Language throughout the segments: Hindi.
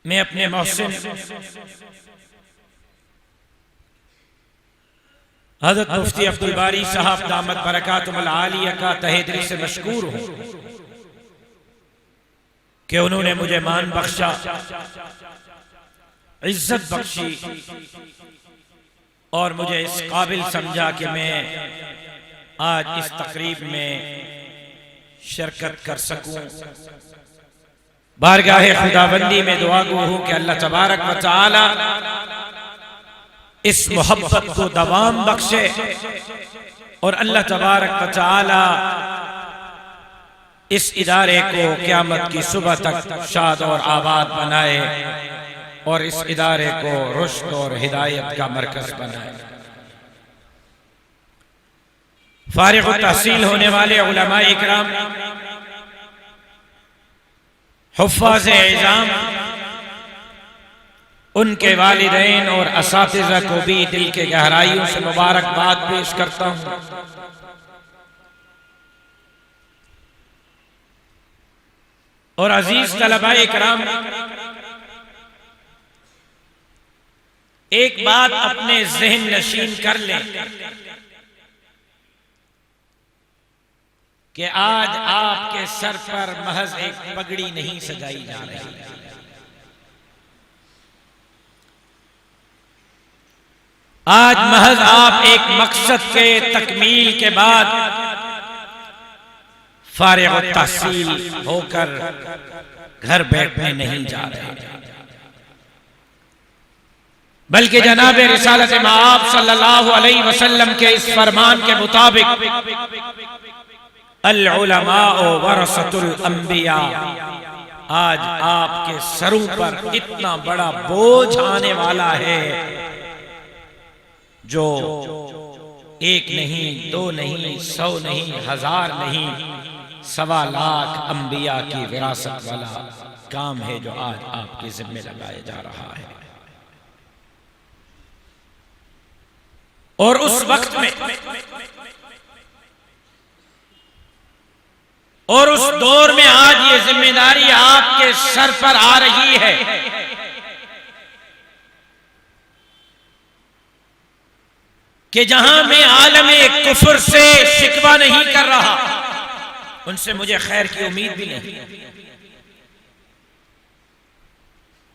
मैं अपने मोहसिन हज़रत मुफ्ती अब्दुल बारी साहब दामत बरकातुहुल आलिया का तहे दिल से मशकूर हूं कि उन्होंने मुझे मान बख्शा, इज्जत बख्शी और मुझे इस काबिल समझा कि मैं आज इस तकरीब में शिरकत कर सकूं। बारगाहे खुदाबंदी में दुआ गो हूं कि अल्लाह तबारक व तआला इस मोहब्बत को दवाम बख्शे और अल्लाह तबारक व तआला इस इदारे को क़यामत की सुबह तक शाद और आबाद बनाए और इस इदारे को रुश्द और हिदायत का मरकज बनाए। फारिग तहसील होने वाले उलमा इकराम, हुफ़्फ़ाज़ इज़ाम, उनके वालिदैन और असातिज़ा को भी दिल के गहराइयों से मुबारकबाद पेश करता हूं। और अजीज तलबा इकराम, एक बात अपने ज़हन नशीन कर लें कि आज आपके सर पर महज एक पगड़ी नहीं सजाई जा रही, आज महज आप एक मकसद के तकमील के बाद फारिग तहसील होकर घर बैठने नहीं जा रहे, बल्कि जनाब रिसालत मआब सल्लल्लाहु अलैहि वसल्लम के इस फरमान के मुताबिक अल उलमाओ वरसतुल अंबिया, आज आपके सरों पर इतना बड़ा बोझ आने वाला है जो एक नहीं, दो नहीं, 100 नहीं, 1000 नहीं, 1.25 लाख अंबिया की विरासत वाला काम है जो आज आपके जिम्मे लगाया जा रहा है। और उस वक्त में और उस दौर में आज ये जिम्मेदारी आपके सर पर आ रही है कि जहां मैं आलमे कुफ्र से शिकवा नहीं कर रहा, उनसे मुझे खैर की उम्मीद भी नहीं,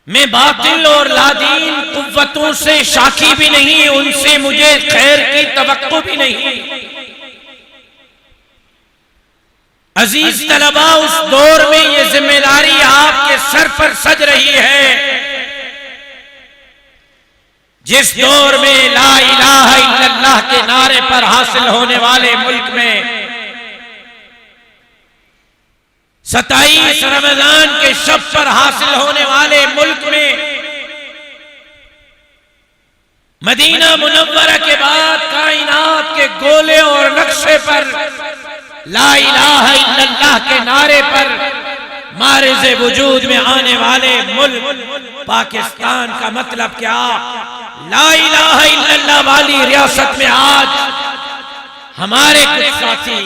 मैं बातिल और लादीन कुव्वतों से शाकी भी नहीं, उनसे मुझे खैर की तवक्को भी नहीं। अजीज तलबा, उस दौर में ये जिम्मेदारी आपके सर पर सज रही है जिस दौर में ला इलाहा इल्लल्लाह के नारे पर हासिल होने वाले मुल्क में 27 रमजान के शब पर हासिल होने वाले मुल्क में मदीना मुनव्वरा के बाद कायनात के गोले और नक्शे पर ला इलाहा इल्लल्लाह के नारे पर मारिज़ वजूद में आने वाले मुल्क पाकिस्तान का मतलब क्या, ला इलाहा इल्लल्लाह वाली रियासत में आज हमारे कुछ साथी,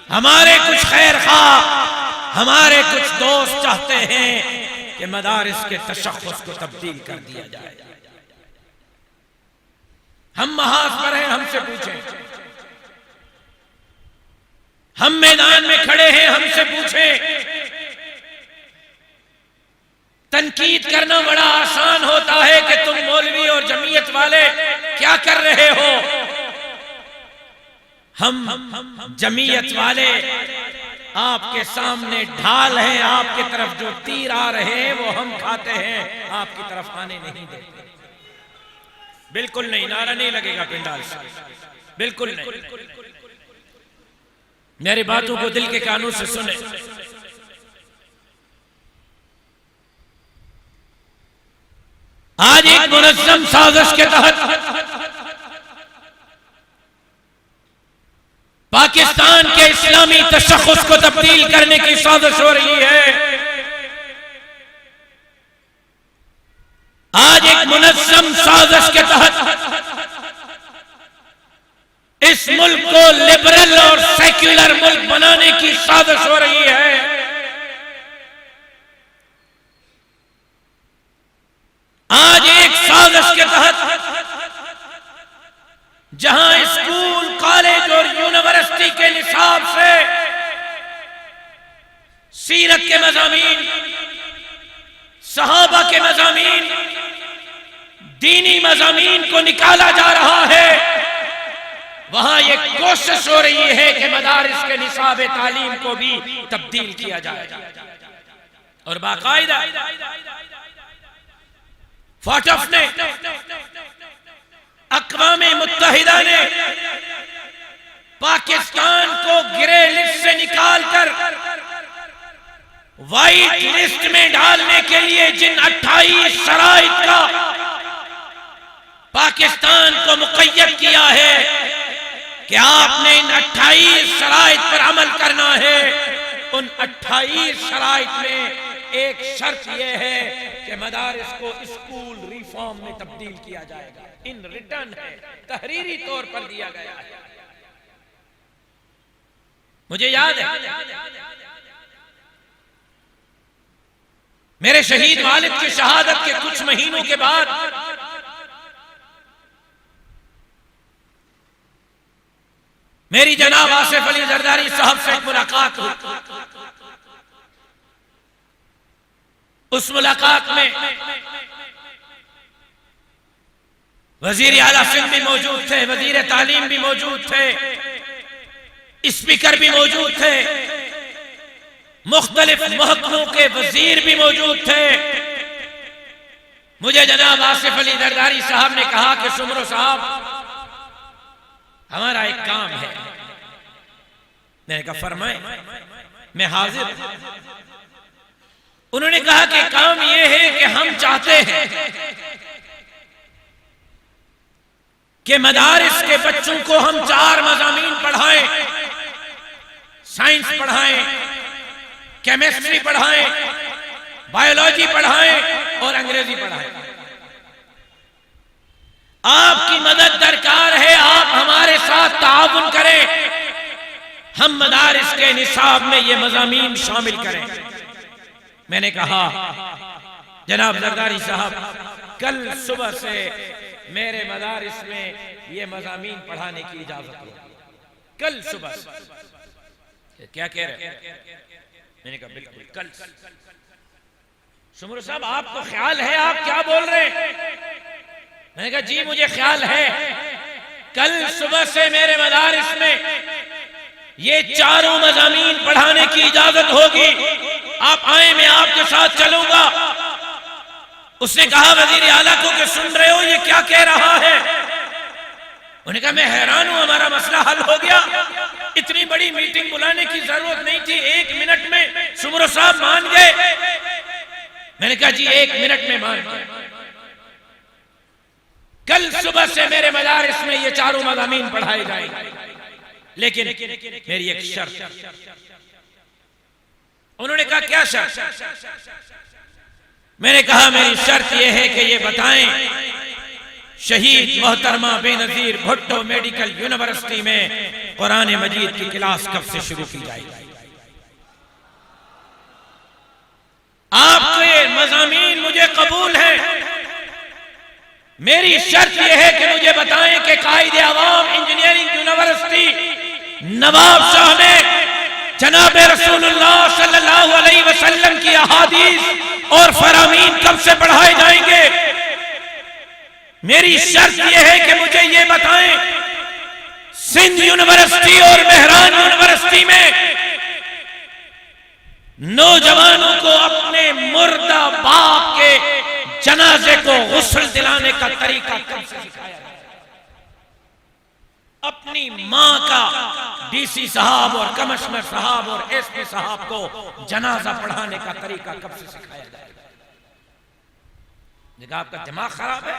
हमारे कुछ खैर खा, हमारे कुछ दोस्त चाहते हैं कि मदारिस के तशख्खुस को तब्दील कर दिया जाए। हम महाज पर हैं, हमसे पूछें, हम मैदान में खड़े हैं, हमसे पूछें। तनकीद करना बड़ा आसान होता है कि तुम मौलवी और जमीयत वाले क्या कर रहे हो। हम जमीयत वाले आपके सामने ढाल हैं, आपकी तरफ जो तीर आ रहे हैं वो हम खाते हैं, आपकी तरफ आने नहीं देते। बिल्कुल नहीं, नारा नहीं लगेगा पिंडाल से, बिल्कुल नहीं। मेरी बातों को दिल के कानून से सुने। आज एक मुनज़्ज़म साजिश के तहत पाकिस्तान के इस्लामी तशख़्ख़ुस को तब्दील करने की साजिश हो रही है। आज एक मुनज़्ज़म साजिश के तहत इस मुल्क को लिबरल और सेक्युलर मुल्क बनाने की साजिश हो रही है। के मज़ामीन, सहाबा के मज़ामीन, दीनी मज़ामीन को निकाला जा रहा है, वहां ये कोशिश हो रही है कि मदारिस के निसाब तालीम को भी तब्दील किया जाए। और बाकायदा फाटफ ने, अक़वाम मुत्तहिदा ने पाकिस्तान को ग्रे लिस्ट से निकालकर व्हाइट लिस्ट में डालने के लिए जिन 28 शराइत का पाकिस्तान को मुक़य्यद किया है कि आपने इन 28 शराइत पर अमल करना है, उन 28 शराइत में एक शर्त यह है कि मदारिस को स्कूल रिफॉर्म में तब्दील किया जाएगा। इन रिटर्न है, तहरीरी तौर पर दिया गया है। मुझे याद है मेरे शहीद वालिद की शहादत के कुछ महीनों के बाद मेरी जनाब आसिफ अली जरदारी साहब से एक मुलाकात हुई। उस मुलाकात में वजीर आला सिंध भी मौजूद थे, वजीर तालीम भी मौजूद थे, स्पीकर भी मौजूद थे, मुख्तलिफ महकमों के वजीर भी मौजूद थे। मुझे जनाब आसिफ अली जरदारी साहब ने कहा कि सुमरो साहब, हमारा एक काम है। मैंने कहा फरमाए, मैं हाजिर। उन्होंने कहा कि काम यह है कि हम चाहते हैं कि मदारिस के बच्चों को हम 4 मज़ामीन पढ़ाएं, साइंस पढ़ाएं, केमिस्ट्री पढ़ाएं, बायोलॉजी पढ़ाएं और अंग्रेजी पढ़ाएं। आपकी मदद दरकार है, आप हमारे साथ ताउन करें, हम मदारिस के निसाब में ये मज़ामीन शामिल करें। मैंने कहा जनाब जरदारी साहब, कल सुबह से मेरे मदारिस में ये मज़ामीन पढ़ाने की इजाजत हो। कल सुबह से। क्या कह रहे? मैंने कहा बिल्कुल कल। सुमरो साहब, आपको ख्याल है आप क्या बोल रहे हैं? मैंने कहा जी मुझे ख्याल है, कल सुबह से मेरे मदारिस में ये 4 मज़ामीन पढ़ाने की इजाजत होगी। आप आए, मैं आपके साथ चलूंगा। उसने कहा वजीर आला को कि सुन रहे हो ये क्या कह रहा है? उन्होंने कहा मैं हैरान हूं, हमारा मसला हल हो गया। इतनी बड़ी मीटिंग बुलाने की जरूरत नहीं थी, 1 मिनट में सुमरो साहब मान गए। मैंने कहा जी 1 मिनट में मान गए। कल सुबह से मेरे मदारिस में ये 4 मज़ामीन पढ़ाए जाएंगे, लेकिन मेरी एक शर्त। उन्होंने कहा क्या शर्त? मैंने कहा मेरी शर्त यह है कि ये बताएं शहीद मोहतरमा बेनजीर भुट्टो मेडिकल यूनिवर्सिटी में कुरान मजीद की क्लास कब से शुरू की जाएगी? आपके मज़ामीन मुझे कबूल है, मेरी शर्त यह है कि मुझे बताएं कि कायदे आवाम इंजीनियरिंग यूनिवर्सिटी नवाब शाह में जनाब रसूलुल्लाह सल्लल्लाहु अलैहि वसल्लम की अहादीस और फरामीन कब से पढ़ाए जाएंगे? मेरी शर्त यह है कि मुझे ये बताएं सिंध यूनिवर्सिटी और मेहरान यूनिवर्सिटी में नौजवानों को अपने मुर्दा बाप के जनाजे को गुस्ल दिलाने का तरीका कब से सिखाया जाए? अपनी मां का डीसी साहब और कमिश्नर साहब और एसपी साहब को जनाजा पढ़ाने का तरीका कब से सिखाया जाएगा? मैंने कहा आपका दिमाग खराब है।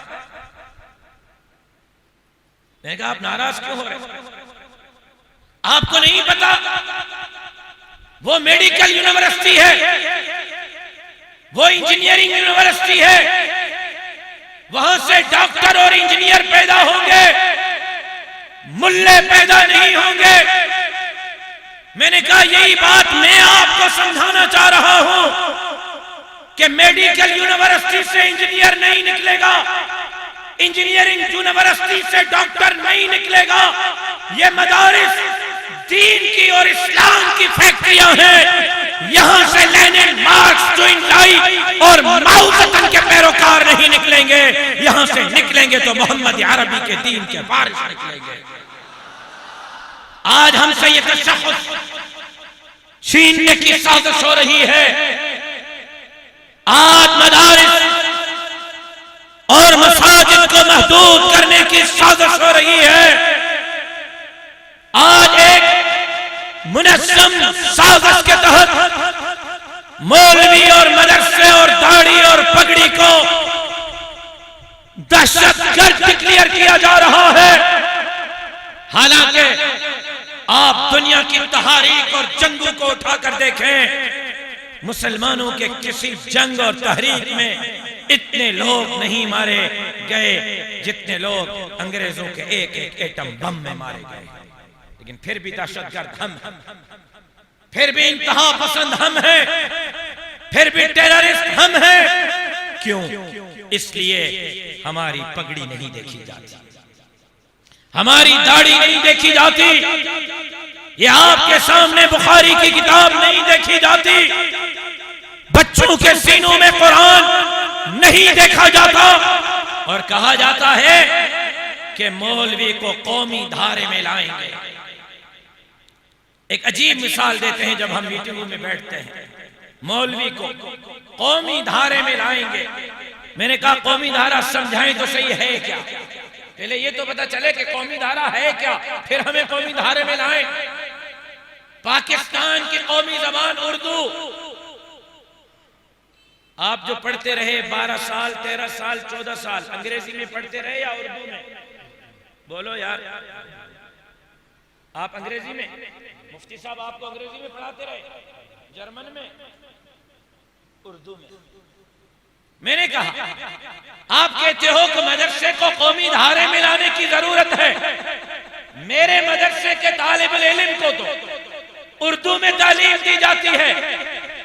मैंने कहा आप नाराज क्यों हो रहे? आपको नहीं पता वो मेडिकल यूनिवर्सिटी है, वो इंजीनियरिंग यूनिवर्सिटी है, वहां से डॉक्टर और इंजीनियर पैदा होंगे, मुल्ले पैदा नहीं होंगे। मैंने कहा यही बात मैं आपको समझाना चाह रहा हूं कि मेडिकल यूनिवर्सिटी से इंजीनियर नहीं निकलेगा, इंजीनियरिंग यूनिवर्सिटी से डॉक्टर नहीं निकलेगा। ये मदारिस दीन की और इस्लाम की फैक्ट्रियां हैं। यहां से लेनिन, मार्क्स, चुइंगलाई और माओ ज़ेडुंग के पैरोकार नहीं निकलेंगे। यहां से निकलेंगे तो मोहम्मद अरबी के दीन के वारिस निकलेंगे। आज हमसे ये तशख़्ख़ुस छीनने की साजिश हो रही है। आज मदारिस और मसाजिद को महदूद करने की साजिश हो रही है। आज एक मुनज़्ज़म साजिश के तहत मौलवी और मदरसे और दाढ़ी और पगड़ी को दहशतगर्द डिक्लेयर किया जा रहा है। हालांकि आप दुनिया की तहरीक और जंगों को उठाकर देखें, मुसलमानों के किसी जंग और तहरीक में इतने लोग नहीं मारे गए जितने लोग अंग्रेजों के एक एक एटम बम में मारे गए। लेकिन फिर भी दहशतगर्द हम, फिर भी इंतहा पसंद हम हैं, फिर भी टेररिस्ट हम हैं। क्यों? इसलिए हमारी पगड़ी नहीं देखी जाती, हमारी दाढ़ी नहीं देखी जाती, ये आपके सामने बुखारी की किताब नहीं देखी जाती, बच्चों के सीनों में कुरान नहीं देखा जाता। और कहा जाता है कि मौलवी को कौमी धारे में लाएंगे। एक अजीब मिसाल देते हैं, जब हम मीटिंगों में बैठते हैं, मौलवी को कौमी धारे में लाएंगे। मैंने कहा कौमी धारा समझाएं तो सही है क्या? पहले ये तो पता चले कि कौमी धारा है क्या, फिर हमें कौमी धारे में लाएं। पाकिस्तान की कौमी जबान उर्दू। आप जो पढ़ते रहे 12 साल 13 साल 14 साल, अंग्रेजी में पढ़ते रहे या उर्दू में? बोलो यार, आप अंग्रेजी में? मुफ्ती साहब आपको अंग्रेजी में पढ़ाते रहे, जर्मन में, उर्दू में? मैंने कहा आप कहते हो कि मदरसे को कौमी धारे में लाने की जरूरत है। मेरे मदरसे के तालिब इल्म को तो उर्दू में तालीम दी जाती है।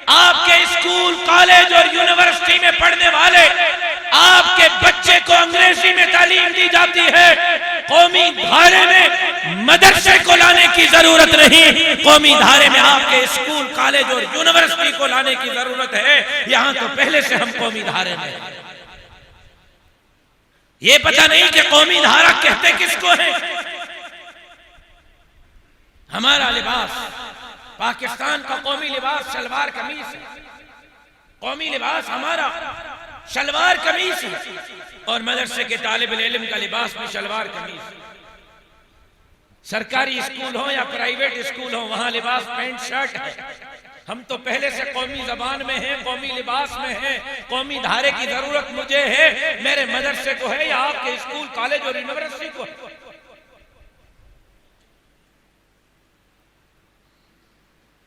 आपके स्कूल, कॉलेज और यूनिवर्सिटी में पढ़ने वाले आपके बच्चे को अंग्रेजी में तालीम दी जाती है। कौमी धारे में मदरसे को लाने की जरूरत नहीं, कौमी धारे में आपके स्कूल, कॉलेज और यूनिवर्सिटी को लाने की जरूरत है। यहां तो पहले से हम कौमी धारे में हैं। ये पता नहीं कि कौमी धारा कहते किसको है। हमारा लिबास, पाकिस्तान का कौमी लिबास शलवार कमीज है। कौमी लिबास हमारा शलवार कमीज है, और मदरसे के तालिब इल्म का लिबास भी शलवार कमीज। सरकारी स्कूल हो या प्राइवेट स्कूल हो, वहां लिबास पैंट शर्ट है। हम तो पहले से कौमी जबान में हैं, कौमी लिबास में हैं। कौमी धारे की जरूरत मुझे है, मेरे मदरसे को है, या आपके स्कूल, कॉलेज और यूनिवर्सिटी को है।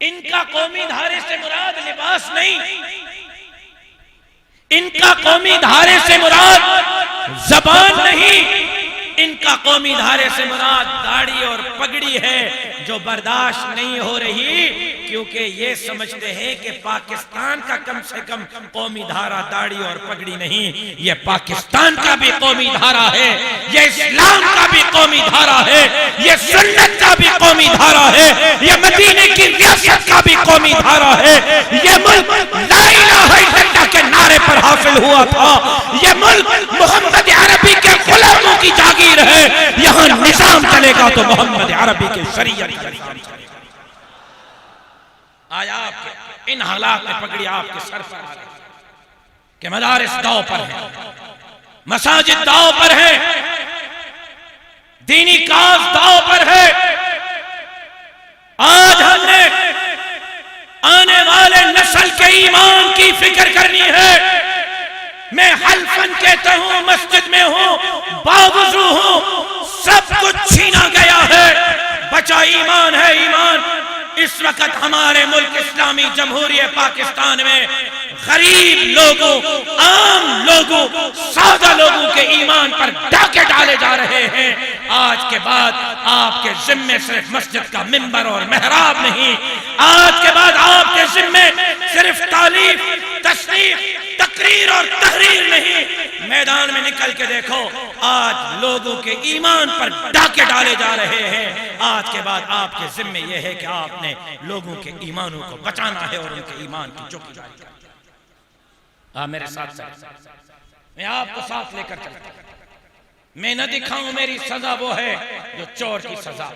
इनका कौमी धारे से मुराद लिबास नहीं, इनका कौमी धारे से मुराद जबान नहीं, इनका कौमी धारे से मुराद दाढ़ी और पगड़ी है, जो बर्दाश्त नहीं हो रही, क्योंकि ये समझते हैं कि पाकिस्तान का कम से कम कौमी धारा दाढ़ी और पगड़ी नहीं, ये पाकिस्तान का भी कौमी धारा है, ये इस्लाम का भी कौमी धारा है, ये सुन्नत का भी कौमी धारा है, ये मदीने की रियासत का भी कौमी धारा है। ये मुल्क ला इलाहा इल्लल्लाह के नारे पर हासिल हुआ था, ये मुल्क मोहम्मद अरबी के गुलामों की जागीर है। यहां निजाम चलेगा तो मोहम्मद अरबी के शरीयत का निजाम चलेगा। आज आपके इन हालात में पगड़ी आपके सर पर आ रही कि मदारिस दाव पर है, मसाजिद दाव पर है, दीनी काज दाव पर है। आज हमने आने वाले नस्ल के ईमान की फिक्र करनी है। मैं हल्फन कहता हूं, मस्जिद में हूं, बावजू हूं, सब कुछ छीना गया है, बचा ईमान है। ईमान इस वक्त हमारे मुल्क इस्लामी जमहूरियत पाकिस्तान में गरीब लोगों, आम लोगों, सादा लोगों के ईमान पर डाके डाले जा रहे हैं। आज के बाद आपके जिम्मे सिर्फ मस्जिद का मिंबर और मेहराब नहीं, आज के बाद आपके जिम्मे सिर्फ तालीम, तशरीफ, तकरीर और तहरीर नहीं, मैदान में निकल के देखो, आज लोगों के ईमान पर डाके डाले जा रहे हैं। आज के बाद आपके जिम्मे यह है कि आपने लोगों के ईमानों को बचाना है और उनके ईमान की चौकीदारी करनी है। आप मेरे साथ साथ, मैं आपको साथ लेकर चलता हूं। मैं न दिखाऊं मेरी सजा वो है जो चोर की सजा।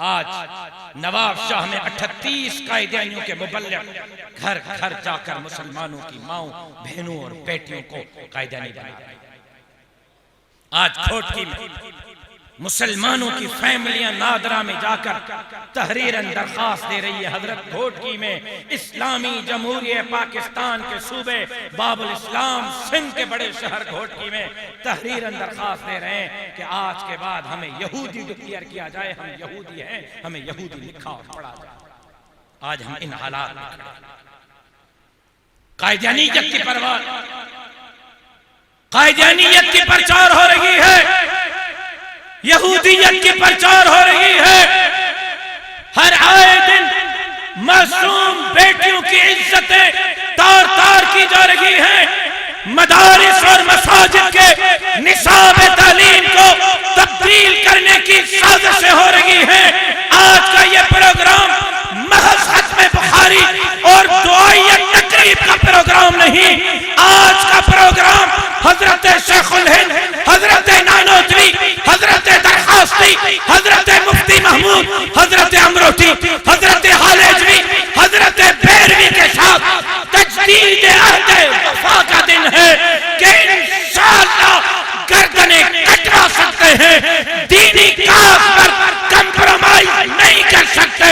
आज नवाब शाह में 38 कायदियानियों के मुबल्लिग घर घर जाकर मुसलमानों की माओं, बहनों और बेटियों को कायदियानी बनाया। आज घोटकी में मुसलमानों की फैमिलियां नादरा में जाकर तहरीरन दरखास्त दे रही है। हजरत घोटकी में इस्लामी जमहूरियत पाकिस्तान के सूबे बाबुल इस्लाम सिंध के बड़े शहर घोटकी में तहरीरन दरखास्त दे रहे हैं कि आज के बाद हमें यहूदी डिक्लेयर किया जाए, हम यहूदी हैं, हमें यहूदी लिखा और पढ़ा जाए। आज हम इन हालात में कायदियानियत की परवाह, कायदियानियत की प्रचार हो रही है, यहूदियत की प्रचार हो रही है। हर आए दिन मासूम बेटियों की इज्जतें तार तार की जा रही हैं। मदारिस और मसाजिद के निसाब तालीम को तब्दील करने की साजिशें हो रही हैं। आज का ये प्रोग्राम महज खत्म बुखारी और दुआयत तकरीब का प्रोग्राम नहीं, आज का प्रोग्राम हजरत शेखुल हिंद, हजरत नानोतवी, हजरत दरखास्ती, हजरत मुफ्ती महमूद, हजरत अमरोटी, हजरत हालेजवी, हजरत बैरवी के साथ तजदीद अहद वफा का दिन है कि इंशाअल्लाह गर्दनें कटवा सकते हैं, दीनी काज पर कंप्रोमाइज नहीं कर सकते।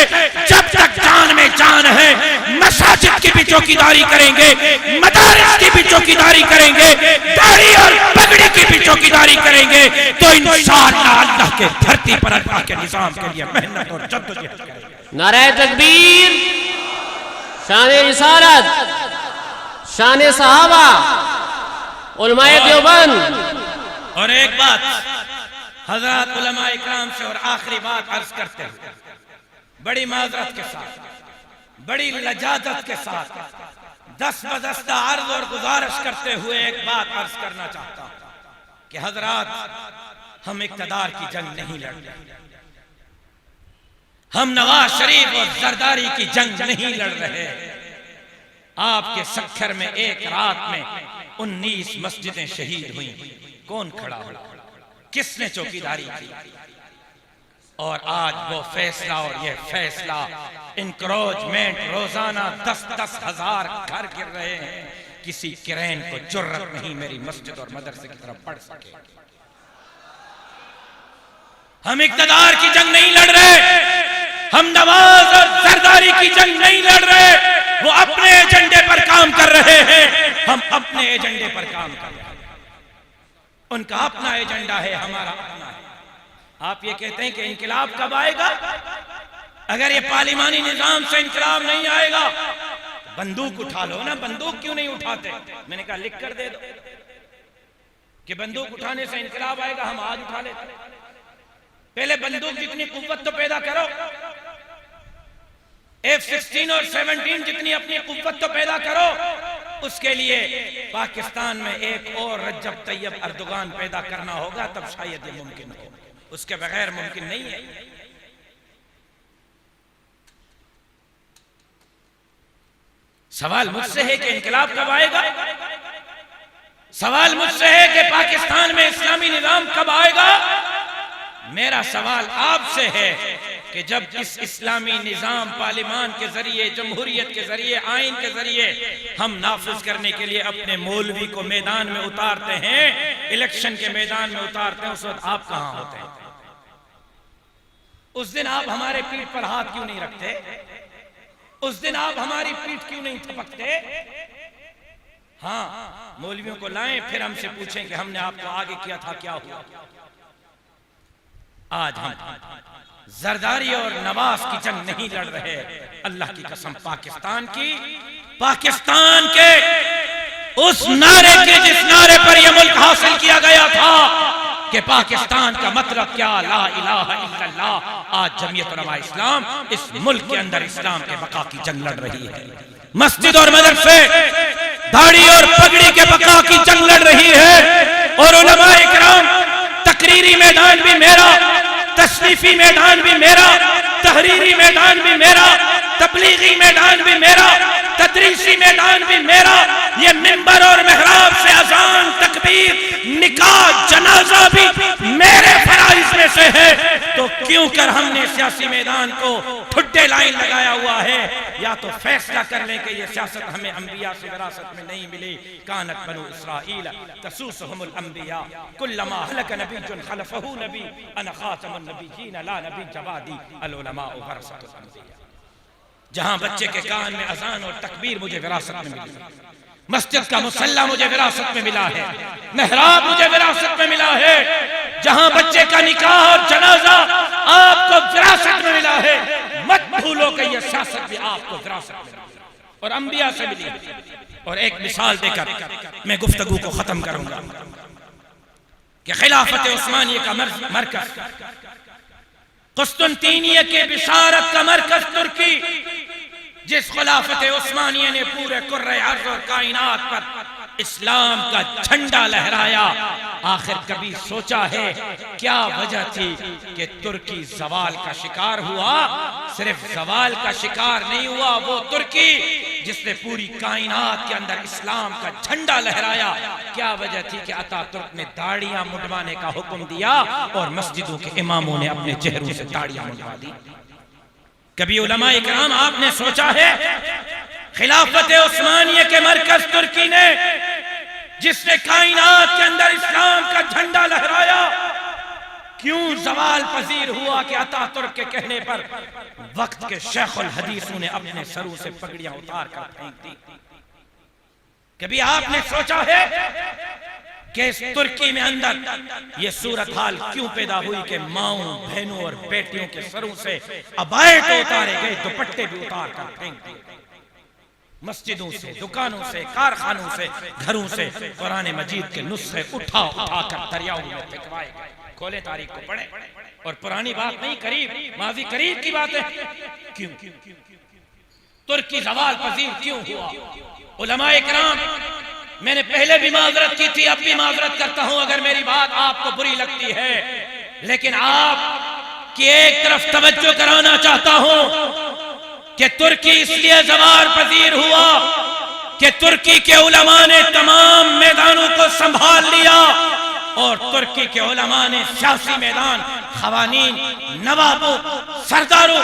जब तक जान में जान है, मसाजिद की भी चौकीदारी करेंगे, मदारिस की भी चौकीदारी करेंगे, दाढ़ी और पगड़ी की भी चौकीदारी करेंगे, तो इंशाअल्लाह अल्लाह के धरती पर अल्लाह के निजाम के लिए मेहनत और जद्दोजहद करेंगे। नारे तकबीर, शान रिसालत, शान सहाबा, उलमाए देवबंद। और एक बात हजरत उलमा इकराम से और आखिरी बात अर्ज करते हैं, बड़ी माजरत के साथ, बड़ी लजाजत के साथ, दस्त बदस्ता अर्ज और गुजारिश करते हुए एक बात अर्ज करना चाहता हूं कि हजरत हम इक्तदार की जंग नहीं लड़ रहे, हम नवाज शरीफ और जरदारी की जंग नहीं लड़ रहे। आपके सखर में एक रात में 19 मस्जिदें शहीद हुई, कौन खड़ा हो, किसने चौकीदारी की? और आज वो फैसला और ये फैसला, इंक्रोचमेंट, रोजाना 10-10 हजार घर गिर रहे हैं, किसी किरैन को जुर्रत नहीं मेरी मस्जिद और मदरसे की तरफ बढ़ सके। हम इक्तदार की जंग नहीं लड़ रहे, हम नवाज और जरदारी की जंग नहीं लड़ रहे। वो अपने एजेंडे पर काम कर रहे हैं, हम अपने एजेंडे पर काम कर रहे हैं। उनका अपना एजेंडा है, हमारा अपना है। आप ये कहते हैं कि इनकलाब कब आएगा? अगर ये पार्लिमानी निजाम से इनकलाब नहीं आएगा, बंदूक उठा लो ना। बंदूक क्यों नहीं उठाते? मैंने कहा लिख कर दे दो कि बंदूक उठाने से इनकलाब आएगा, हम आज उठा लेते। पहले बंदूक जितनी कुव्वत तो पैदा करो, F-16 और 17 जितनी अपनी कुव्वत तो पैदा करो। उसके लिए पाकिस्तान में एक और रज्जब तैयब अर्दोगान पैदा करना होगा, तब शायद ये मुमकिन हो, उसके बगैर मुमकिन नहीं है। सवाल मुझसे है कि इनकलाब कब आएगा? सवाल मुझसे है कि पाकिस्तान में इस्लामी निजाम कब आएगा? मेरा सवाल आपसे है कि जब इस इस्लामी निजाम पार्लिमान के जरिए, जमहूरियत के जरिए, आइन के जरिए हम नाफिज करने के लिए अपने मौलवी को मैदान में उतारते हैं, इलेक्शन के मैदान में उतारते हैं, उस वक्त आप कहां होते हैं? उस दिन आप हमारे पीठ पर हाथ क्यों नहीं रखते? उस दिन आप हमारी पीठ क्यों नहीं थपकते? हाँ, मौलवियों को लाएं, फिर हमसे पूछें कि हमने आपको आगे किया था, क्या हुआ? आज हम जरदारी और नवाज की जंग नहीं लड़ रहे। अल्लाह की कसम, पाकिस्तान के उस नारे के जिस नारे पर यह मुल्क हासिल किया गया था कि पाकिस्तान का मतलब क्या, ला इलाहा इल्लल्लाह। आज जमीयत उलमा इस्लाम इस मुल्क के अंदर इस्लाम के बका की जंग लड़ रही है। मस्जिद और मदरसे दाढ़ी और पगड़ी के बका की जंग लड़ रही है। और उलमाए किराम, तकरीरी मैदान भी मेरा, तशरीफी मैदान भी मेरा, तहरीरी मैदान भी मेरा, तबलीगी मैदान भी मेरा, तदरीसी मैदान भी मेरा। ये मिंबर और मेहराब से अजान, तकबीर, निकाह, जनाजा भी मेरे फराइज में से है। तो क्यों कर हमने सियासी मैदान को ठुड्डे लाइन लगाया हुआ है? या तो फैसला कर लें कि ये सियासत हमें अंबिया से विरासत में नहीं मिली। कानत बनु इसराइल तसूसहुमुल अंबिया कुल्लमा हलक नबियुन खलफहु नबी अना खातमुन नबिय्यीन ला नबी जवादी अल उलमा वरसतुल अंबिया। जहां बच्चे के कान में अजान और तकबीर मुझे विरासत में मिली, मस्जिद का मुसल्ला मुझे विरासत में मिला है, मेहराब मुझे विरासत में मिला है, जहां बच्चे का निकाह और जनाजा आपको विरासत में मिला है। मत भूलो कि यह सियासत भी आपको विरासत में मिली और अंबिया से मिली। और एक मिसाल देकर मैं गुफ्तगू को खत्म करूंगा कि खिलाफत उस्मानिया का मरकज, कुस्तुनतीनिया के बिशारत का मरकज तुर्की, जिस खिलाफत उस्मानिया ने पूरे कुर्रे अर्ज़ और कायनात पर इस्लाम का झंडा लहराया, आखिर कभी सोचा है क्या वजह थी कि तुर्की जवाल का शिकार हुआ? सिर्फ जवाल का शिकार नहीं हुआ, वो तुर्की जिसने पूरी कायनात के अंदर इस्लाम का झंडा लहराया। क्या वजह थी कि अतातुर्क ने दाढ़ियां मुंडवाने का हुक्म दिया और मस्जिदों के इमामों ने अपने चेहरों से दाढ़ियां मुंडवा दी? कभी उलमाए किराम आपने सोचा है खिलाफत उस्मानिया के मरकज तुर्की ने, जिसने कायनात के अंदर इस्लाम का झंडा लहराया, क्यों जवाल पजीर हुआ कि अतातुर्क के कहने पर वक्त के शेखुल हदीसों ने अपने सरों से पगड़ियां उतार कर फेंक दी? कभी आपने सोचा है कि इस तुर्की में अंदर ये सूरत हाल क्यों पैदा हुई कि माओं, बहनों और बेटियों के सरों से अबाए तो उतारे गए, दुपट्टे भी उतार कर फेंक दिए? मस्जिदों से, दुकानों से, कारखानों से, घरों से कुरान मजीद के नुस्खे उठा उठा कर दरियाओं में फेंकवाए गए। खोले तारीख को पढ़े। और पुरानी बात नहीं, करीब माजी करीब की बात है। क्यों तुर्की जवाल पजीर क्यों हुआ? उलमाए किराम, मैंने पहले भी माजरत की थी, अब भी माजरत करता हूं अगर मेरी बात आपको बुरी लगती है, लेकिन आप की एक तरफ तवज्जो कराना चाहता हूं कि तुर्की इसलिए जवाल पजीर हुआ कि तुर्की के उलमा ने तमाम मैदानों को संभाल लिया और तुर्की के उलमा ने सियासी मैदान खवानीन, नवाबों, सरदारों,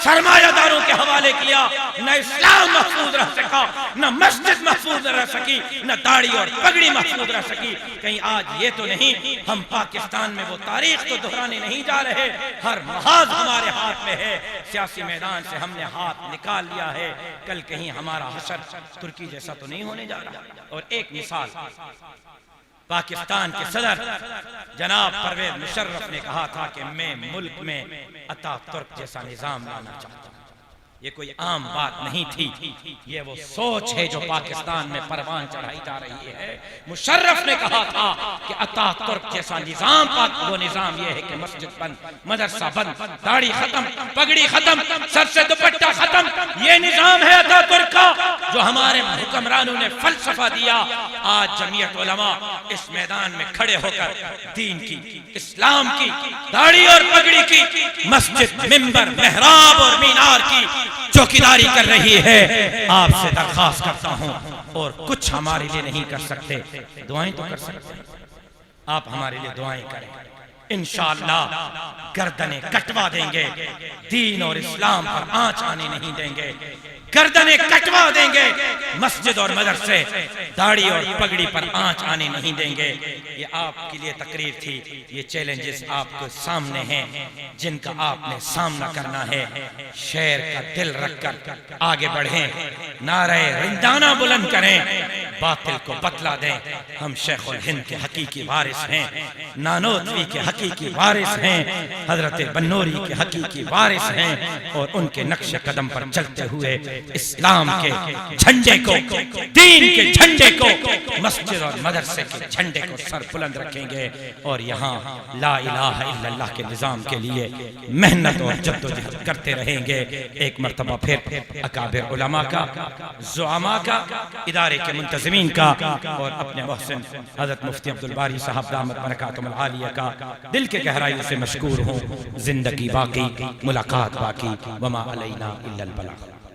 सरमायादारों के हवाले किया। न इस्लाम महफूज रह सका, न मस्जिद महफूज रह सकी, न दाढ़ी और पगड़ी महफूज रह सकी। कहीं आज ये तो नहीं हम पाकिस्तान में वो तारीख तो दोहराने नहीं जा रहे, हर महाज हमारे हाथ में है, सियासी मैदान से हमने हाथ निकाल लिया है। कल कहीं हमारा हशर तुर्की जैसा तो नहीं होने जा रहा। और एक मिसाल, पाकिस्तान के सदर जनाब परवेज मुशर्रफ ने कहा था कि मैं मुल्क में अतातुर्क जैसा निजाम लाना चाहता हूं। ये कोई आम बात नहीं थी, ये वो सोच है जो पाकिस्तान में परवान चढ़ाई जा रही है। मुशर्रफ ने कहा था कि अतातुर्क जैसा निजाम, वो निजाम ये है कि मस्जिद बंद, मदरसा बंद, दाढ़ी खत्म, पगड़ी खत्म, सर से दुपट्टा खत्म। ये निजाम है अतातुर्क का जो हमारे हुक्मरानों ने फलसफा दिया। आज जमीयत उलमा इस मैदान में खड़े होकर दीन की, इस्लाम की, दाढ़ी और पगड़ी की, मस्जिद, मिंबर, मेहराब और मीनार की चौकीदारी कर रही है। आपसे दरखास्त करता हूं, और कुछ हमारे लिए नहीं कर सकते, दुआएं तो कर सकते हैं। आप हमारे लिए दुआएं करें, इंशाअल्लाह गर्दनें कटवा देंगे, दीन और इस्लाम पर आंच आने नहीं देंगे, गर्दनें कटवा देंगे, मस्जिद और मदरसे, दाढ़ी और पगड़ी पर आंच आने नहीं देंगे। ये आपके लिए तकरीर थी, ये चैलेंजेस आपके सामने हैं जिनका आपने सामना करना है। शेर का दिल रखकर आगे बढ़ें, नारे रिंदाना बुलंद करें, बातिल को बतला दें। हम शेखुल हिंद के हकीकी वारिस हैं, नानोतवी के हकीकी वारिस हैं, हजरत बन्नौरी के हकीकी वारिस हैं, और उनके नक्शे कदम पर चलते हुए इस्लाम के झंडे को, दीन के झंडे को, मस्जिद और मदरसे के झंडे को सर बुलंद रखेंगे और यहाँ ला इलाहा इल्लल्लाह के निजाम के लिए मेहनत और जद्दोजहद करते रहेंगे। एक मर्तबा फिर अकाबिर उलमा का, ज़ुआमा का, इदारे के मुंतज़िम मुल्तज़मीन का और अपने मोहसिन हज़रत मुफ्ती अब्दुल बारी साहब दामत बरकातुहुल आलिया का दिल के गहराइयों से मशकूर हूँ। जिंदगी बाकी, मुलाकात बाकी, वमा अलैना इल्लल बलाग।